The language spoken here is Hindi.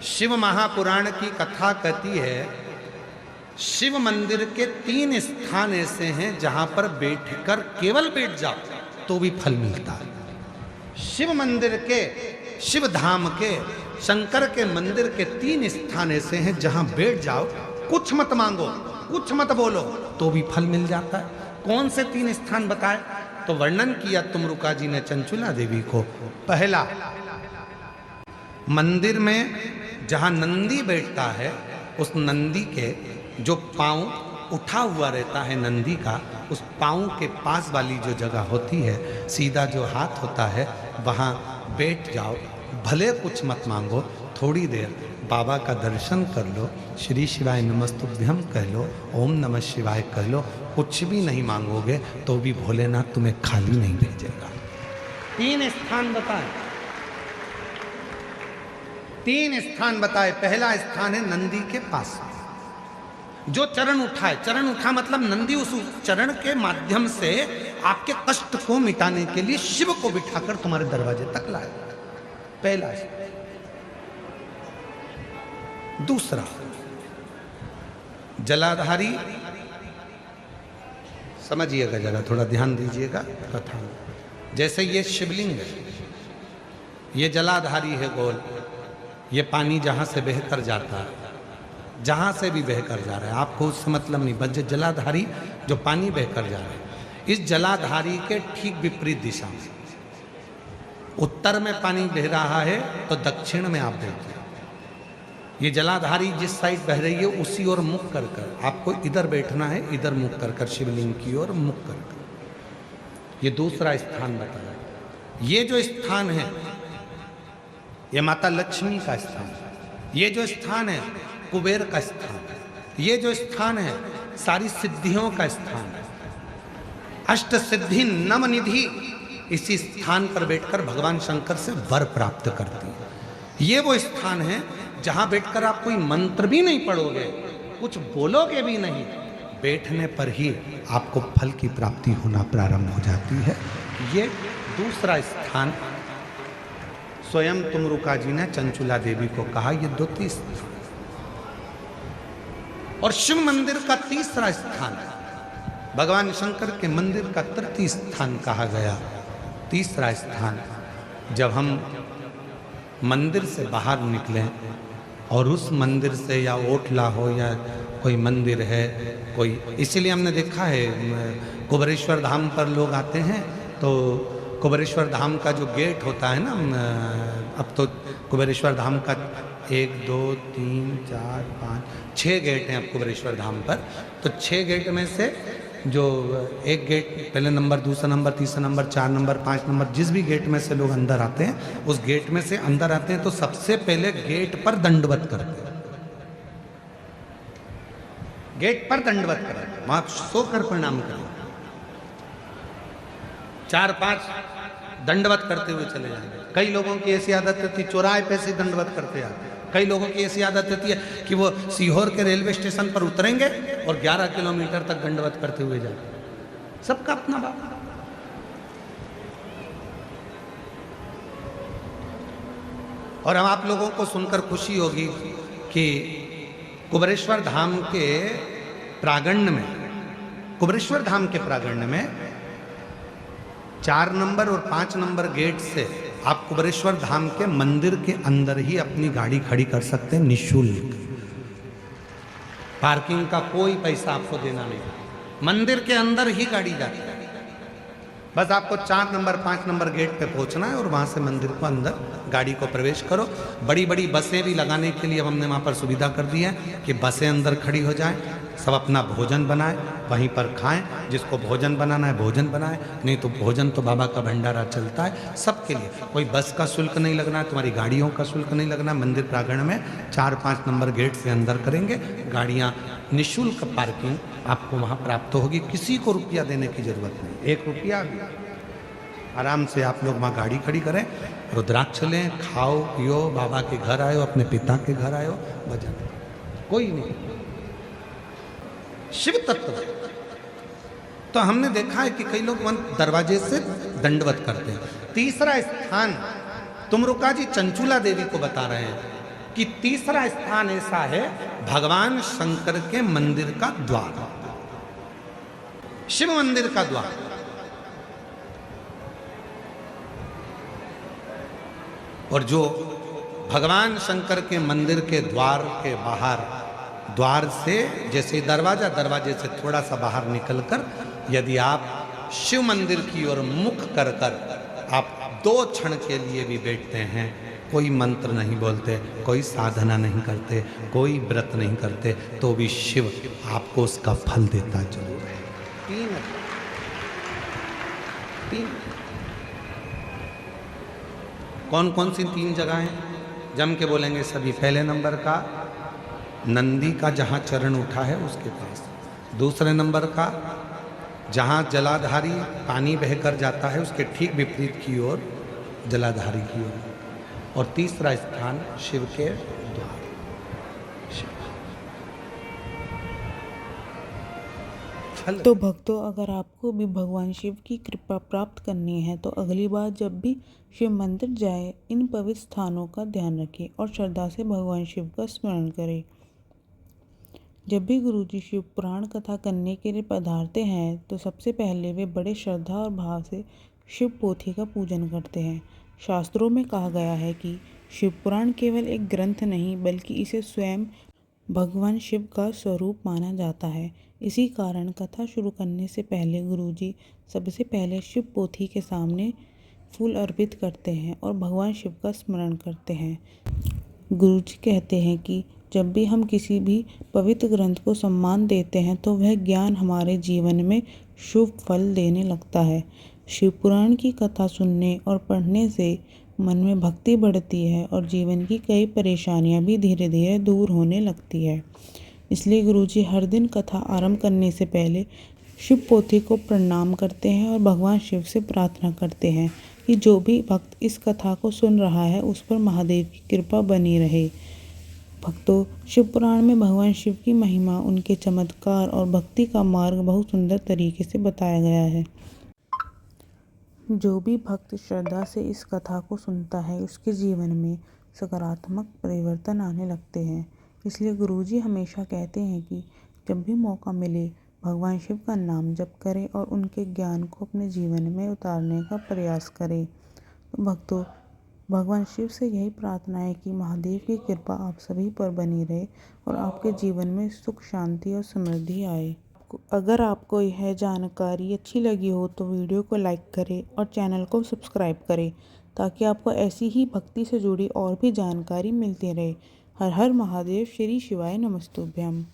शिव महापुराण की कथा कहती है, शिव मंदिर के 3 स्थान ऐसे हैं जहां पर बैठकर केवल बैठ जाओ तो भी फल मिलता है। शिव मंदिर के, शिव धाम के, शंकर के मंदिर के 3 स्थान ऐसे हैं जहां बैठ जाओ, कुछ मत मांगो, कुछ मत बोलो तो भी फल मिल जाता है। कौन से 3 स्थान बताए? तो वर्णन किया तुमरुका जी ने चंचुला देवी को। पहला, मंदिर में जहां नंदी बैठता है, उस नंदी के जो पांव उठा हुआ रहता है नंदी का, उस पांव के पास वाली जो जगह होती है, सीधा जो हाथ होता है, वहां बैठ जाओ। भले कुछ मत मांगो, थोड़ी देर बाबा का दर्शन कर लो, श्री शिवाय नमस्तुभ्यम कह लो, ओम नमः शिवाय कह लो, कुछ भी नहीं मांगोगे तो भी भोलेनाथ तुम्हें खाली नहीं भेजेगा। 3 स्थान बताए, 3 स्थान बताए। पहला स्थान है नंदी के पास, जो चरण उठाए। चरण उठा मतलब नंदी उस चरण के माध्यम से आपके कष्ट को मिटाने के लिए शिव को बिठाकर तुम्हारे दरवाजे तक लाए। पहला। दूसरा, जलाधारी, समझिएगा जरा, थोड़ा ध्यान दीजिएगा कथा। जैसे ये शिवलिंग है, ये जलाधारी है गोल, ये पानी जहां से बहकर जाता है, जहां से भी बहकर जा रहा है, आपको उससे मतलब नहीं, बस जलाधारी जो पानी बहकर जा रहा है, इस जलाधारी के ठीक विपरीत दिशा में, उत्तर में पानी बह रहा है तो दक्षिण में आप देखिए, ये जलाधारी जिस साइड बह रही है उसी ओर मुख कर कर आपको इधर बैठना है, इधर मुख कर कर शिवलिंग की ओर मुख कर कर। ये दूसरा स्थान बताया। ये जो स्थान है, ये माता लक्ष्मी का स्थान, ये जो स्थान है कुबेर का स्थान, ये जो स्थान है सारी सिद्धियों का स्थान है। अष्ट सिद्धि नवनिधि इसी स्थान पर बैठकर भगवान शंकर से वर प्राप्त करती है। ये वो स्थान है जहां बैठकर आप कोई मंत्र भी नहीं पढ़ोगे, कुछ बोलोगे भी नहीं, बैठने पर ही आपको फल की प्राप्ति होना प्रारंभ हो जाती है। ये दूसरा स्थान स्वयं तुमरुका जी ने चंचुला देवी को कहा। ये 2 स्थान। और शिव मंदिर का तीसरा स्थान, भगवान शंकर के मंदिर का तृतीय स्थान कहा गया। तीसरा स्थान, जब हम मंदिर से बाहर निकलें और उस मंदिर से, या ओटला हो या कोई मंदिर है कोई, इसीलिए हमने देखा है कुबेरेश्वर धाम पर लोग आते हैं तो कुबेरेश्वर धाम का जो गेट होता है ना, अब तो कुबेरेश्वर धाम का 1 2 3 4 5 6 गेट हैं अब कुबेरेश्वर धाम पर। तो 6 गेट में से जो एक गेट, पहले नंबर, दूसरा नंबर, तीसरा नंबर, 4 नंबर, 5 नंबर, जिस भी गेट में से लोग अंदर आते हैं, उस गेट में से अंदर आते हैं तो सबसे पहले गेट पर दंडवत करते हैं। गेट पर दंडवत करें, वहां सोकर प्रणाम करें, 4-5 दंडवत करते हुए चले जाएंगे। कई लोगों की ऐसी आदत होती है चौराहे पे से दंडवत करते आते। कई लोगों की ऐसी आदत होती है कि वो सीहोर के रेलवे स्टेशन पर उतरेंगे और 11 किलोमीटर तक दंडवत करते हुए जाएंगे। सबका अपना बाप। और हम आप लोगों को सुनकर खुशी होगी कि कुबेरेश्वर धाम के प्रांगण में, कुबेरेश्वर धाम के प्रांगण में 4 नंबर और 5 नंबर गेट से आप कुबेरेश्वर धाम के मंदिर के अंदर ही अपनी गाड़ी खड़ी कर सकते हैं निःशुल्क। पार्किंग का कोई पैसा आपको देना नहीं, मंदिर के अंदर ही गाड़ी जाती है। बस आपको 4 नंबर 5 नंबर गेट पे पहुंचना है और वहां से मंदिर को अंदर गाड़ी को प्रवेश करो। बड़ी बड़ी बसें भी लगाने के लिए हमने वहां पर सुविधा कर दी है कि बसें अंदर खड़ी हो जाएं, सब अपना भोजन बनाए, वहीं पर खाएं, जिसको भोजन बनाना है भोजन बनाए, नहीं तो भोजन तो बाबा का भंडारा चलता है सबके लिए। कोई बस का शुल्क नहीं लगना है, तुम्हारी गाड़ियों का शुल्क नहीं लगना। मंदिर प्रांगण में 4-5 नंबर गेट से अंदर करेंगे, गाड़ियाँ निःशुल्क पार्किंग आपको वहाँ प्राप्त होगी। किसी को रुपया देने की जरूरत नहीं, 1 रुपया भी। आराम से आप लोग वहाँ गाड़ी खड़ी करें, रुद्राक्ष लें, खाओ पियो, बाबा के घर आयो, अपने पिता के घर आयो, भजन, कोई नहीं। शिव तत्व। तो हमने देखा है कि कई लोग दरवाजे से दंडवत करते हैं। तीसरा स्थान तुमरुका जी चंचुला देवी को बता रहे हैं कि तीसरा स्थान ऐसा है भगवान शंकर के मंदिर का द्वार, शिव मंदिर का द्वार। और जो भगवान शंकर के मंदिर के द्वार के बाहर, द्वार से जैसे दरवाजे से थोड़ा सा बाहर निकलकर यदि आप शिव मंदिर की ओर मुख कर आप 2 क्षण के लिए भी बैठते हैं, कोई मंत्र नहीं बोलते, कोई साधना नहीं करते, कोई व्रत नहीं करते, तो भी शिव आपको उसका फल देता जरूर है। 3 कौन कौन सी 3 जगह हैं जम के बोलेंगे सभी। पहले नंबर का नंदी का जहाँ चरण उठा है उसके पास, दूसरे नंबर का जहाँ जलाधारी पानी बहकर जाता है उसके ठीक विपरीत की ओर जलाधारी की ओर, और तीसरा स्थान शिव के द्वार। तो भक्तों, अगर आपको भी भगवान शिव की कृपा प्राप्त करनी है तो अगली बार जब भी शिव मंदिर जाए, इन पवित्र स्थानों का ध्यान रखें और श्रद्धा से भगवान शिव का स्मरण करें। जब भी गुरुजी शिव पुराण कथा करने के लिए पधारते हैं तो सबसे पहले वे बड़े श्रद्धा और भाव से शिव पोथी का पूजन करते हैं। शास्त्रों में कहा गया है कि शिव पुराण केवल एक ग्रंथ नहीं बल्कि इसे स्वयं भगवान शिव का स्वरूप माना जाता है। इसी कारण कथा शुरू करने से पहले गुरुजी सबसे पहले शिव पोथी के सामने फूल अर्पित करते हैं और भगवान शिव का स्मरण करते हैं। गुरुजी कहते हैं कि जब भी हम किसी भी पवित्र ग्रंथ को सम्मान देते हैं तो वह ज्ञान हमारे जीवन में शुभ फल देने लगता है। शिव पुराण की कथा सुनने और पढ़ने से मन में भक्ति बढ़ती है और जीवन की कई परेशानियां भी धीरे धीरे दूर होने लगती है। इसलिए गुरुजी हर दिन कथा आरंभ करने से पहले शिव पोथी को प्रणाम करते हैं और भगवान शिव से प्रार्थना करते हैं कि जो भी भक्त इस कथा को सुन रहा है उस पर महादेव की कृपा बनी रहे। भक्तों, शिव पुराण में भगवान शिव की महिमा, उनके चमत्कार और भक्ति का मार्ग बहुत सुंदर तरीके से बताया गया है। जो भी भक्त श्रद्धा से इस कथा को सुनता है उसके जीवन में सकारात्मक परिवर्तन आने लगते हैं। इसलिए गुरुजी हमेशा कहते हैं कि जब भी मौका मिले भगवान शिव का नाम जप करें और उनके ज्ञान को अपने जीवन में उतारने का प्रयास करें। तो भक्तों, भगवान शिव से यही प्रार्थना है कि महादेव की कृपा आप सभी पर बनी रहे और आपके जीवन में सुख, शांति और समृद्धि आए। अगर आपको यह जानकारी अच्छी लगी हो तो वीडियो को लाइक करें और चैनल को सब्सक्राइब करें ताकि आपको ऐसी ही भक्ति से जुड़ी और भी जानकारी मिलती रहे। हर हर महादेव। श्री शिवाय नमस्तुभ्यम।